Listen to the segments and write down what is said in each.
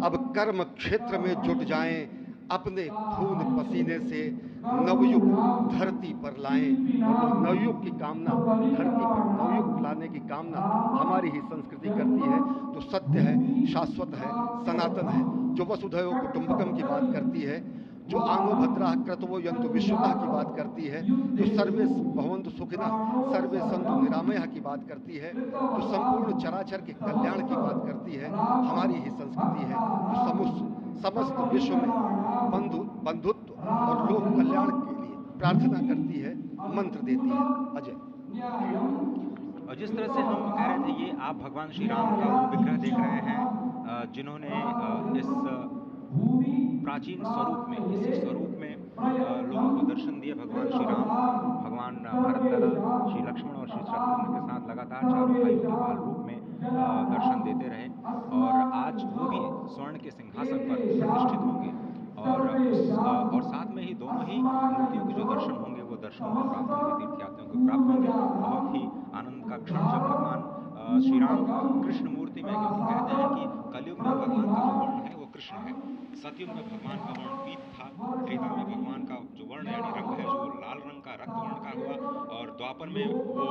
अब कर्म क्षेत्र में जुट जाएं, अपने खून पसीने से नवयुग धरती पर लाएं। और वह नवयुग की कामना, धरती पर नवयुग लाने की कामना हमारी ही संस्कृति करती है, जो सत्य है, शाश्वत है, सनातन है, जो वसुधैव कुटुंबकम की बात करती है, जो आनो भद्रा क्रतवो यंतु विश्वतः की बात करती है, जो सर्वे भवन्तु सुखिनः सर्वे सन्तु निरामयः की बात करती है, जो संपूर्ण चराचर के कल्याण की बात करती है, हमारी ही संस्कृति है, जो समस्त विश्व में बंधुत्व और लोक कल्याण के लिए प्रार्थना करती है, मंत्र देती है। अजय। और जिस तरह से हम कह रहे थे, ये आप भगवान श्री राम का वो विग्रह देख रहे हैं जिन्होंने इस प्राचीन स्वरूप में, इसी स्वरूप में लोगों को दर्शन दिए। भगवान श्री राम, भगवान भरत लला, श्री लक्ष्मण और श्री शत्रुघ्न के साथ लगातार चारों भाइयों के बाल रूप में दर्शन देते रहे। और आज वो भी स्वर्ण के सिंहासन पर प्रतिष्ठित होंगे और साथ में ही दोनों ही मूर्तियों के जो दर्शन होंगे वो दर्शन उनको प्राप्त होंगे, तीर्थयात्रियों को प्राप्त होंगे। बहुत ही आनंद का क्षण जब भगवान श्री राम कृष्ण मूर्ति में, क्योंकि कहते हैं कि कलयुग में भगवान का जो वर्ण है वो कृष्ण है। सतयुग में भगवान का वर्ण पीत था, त्रेता में भगवान का जो वर्ण यानी रंग है जो लाल रंग का, रक्त वर्ण का हुआ, और द्वापर में वो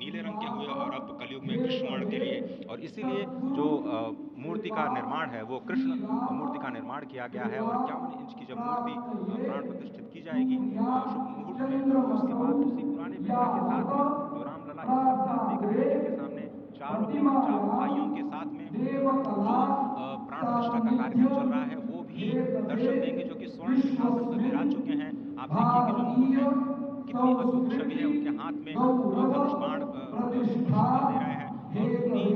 नीले रंग के हुए, और अब कलयुग में कृष्ण वर्ण के लिए। और इसीलिए जो मूर्ति का निर्माण है वो कृष्ण मूर्ति का निर्माण किया गया है। और 51 इंच की जब मूर्ति प्राण प्रतिष्ठित की जाएगी शुभ मुहूर्त में, तो उसके बाद उसी पुराने विग्रह के साथ में जो रामलला इस वक्त आप देख रहे हैं, जिनके सामने चारों भाइयों के साथ में जो प्राण प्रतिष्ठा का कार्यक्रम चल रहा है, वो भी दर्शन देंगे, जो कि स्वर्ण सिंहासन पर विराज चुके हैं। आप देखिए कि जो मुकुट है, कितनी अद्भुत छवि है। उनके हाथ में धनुष बाण शोभा दे रहे हैं, और उन्हीं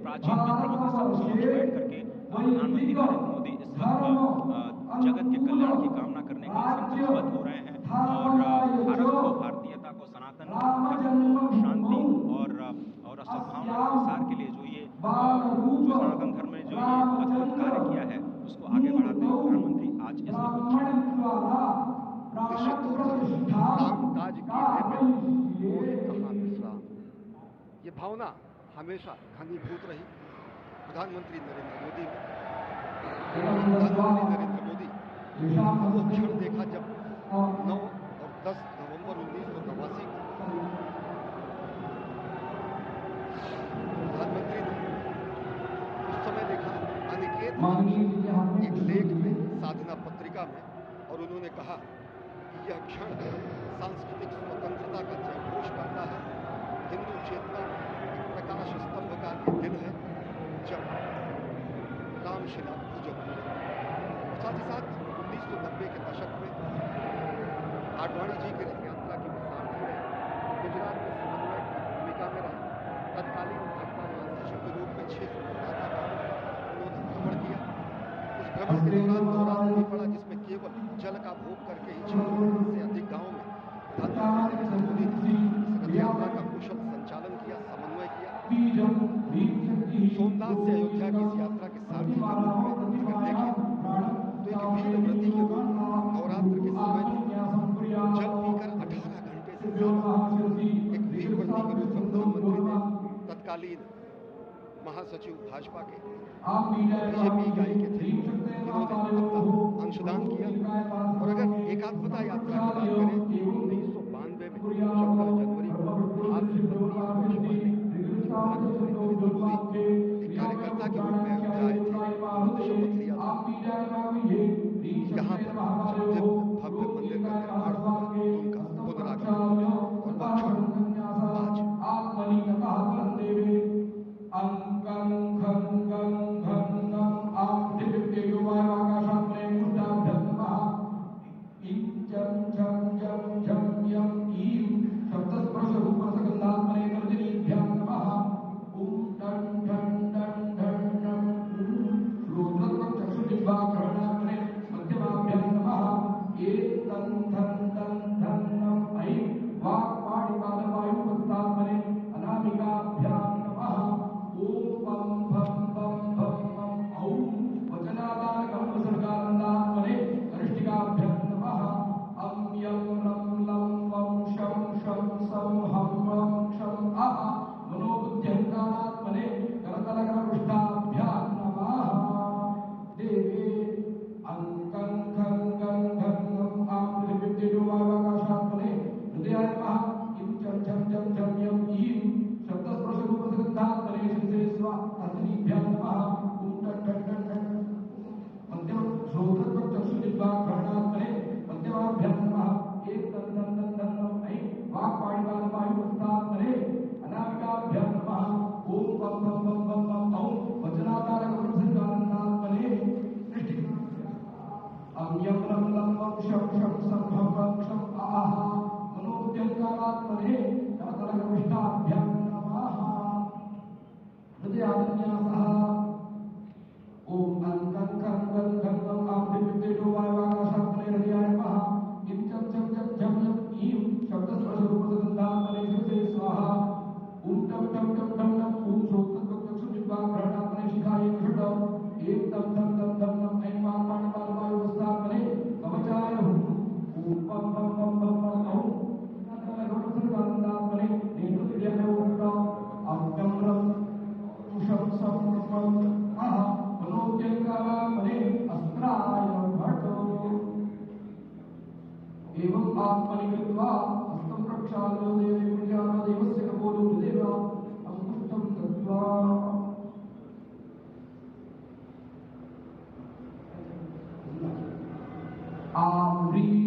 प्राचीन विग्रहों के समक्ष बैठ करके प्रधानमंत्री नरेंद्र मोदी इस वक्त जगत के कल्याण की कामना करने के लिए संकल्पबद्ध हो रहे हैं। और भारत को, भारतीयता को, सनातन धर्म को शांति और सद्भावना के प्रसार के लिए जो सनातन धर्म ने जो ये अद्भुत कार्य किया है, उसको आगे बढ़ाते हुए प्रधानमंत्री आज इस अद्भुत क्षण निश्चित तौर से काम काज कीन्हे बिन मोहि कहाँ विश्राम, ये भावना हमेशा घनीभूत रही प्रधानमंत्री नरेंद्र मोदी में। प्रधानमंत्री नरेंद्र मोदी वो क्षण देखा जब 9 और 10 नवंबर 1989 को प्रधानमंत्री ने उस समय देखा अनिकेत एक लेख में, साधना पत्रिका में, और उन्होंने कहा कि यह क्षण सांस्कृतिक स्वतंत्रता का जयघोष करता है, हिंदू चेतना में एक प्रकाश स्तंभ का ये दिन है जब रामशिला पूजन हुए। और साथ ही साथ 1990 के दशक में आडवाणी जी की रथ यात्रा की सारथी रहे, गुजरात में समन्वय की भूमिका में रहे, तत्कालीन भाजपा महासचिव के रूप में 600 गांवों का उन्होंने भ्रमण किया। उस भ्रमण के दौरान नवरात्र भी पड़ा, जिसमें केवल जल का भोग करके ही 600 से अधिक गांवों में प्रधानमंत्री नरेंद्र मोदी ने इस रथ यात्रा का कुशल संचालन किया, समन्वय किया। सोमनाथ से अयोध्या की इस यात्रा के सारथी के रूप में अगर देखें तो एक वीर व्रती के रूप में नवरात्र के समय भी जल पीकर 18 घंटे से ज्यादा एक वीर व्रती के रूप में प्रधानमंत्री ने तत्कालीन महासचिव भाजपा के बीजेपी इकाई के थे, इन्होंने अपना अंशदान किया। और अगर एकात्मता यात्रा की बात करें, 1992 में 14 जनवरी को आज से 32 वर्ष पहले प्रधानमंत्री नरेंद्र मोदी एक कार्यकर्ता के रूप में अयोध्या आए थे, उन्होंने शपथ लिया था यहाँ पर जब दिव्य भव्य मंदिर का निर्माण होगा तो उनका पुनरागमन होगा। और वह क्षण आज एवं आत्मनिकृत्वा हस्तं प्रक्षाल्यो देवी पूज्यामा देवस्य कपोलो हृदेव अंकुष्टं दत्त्वा आम्री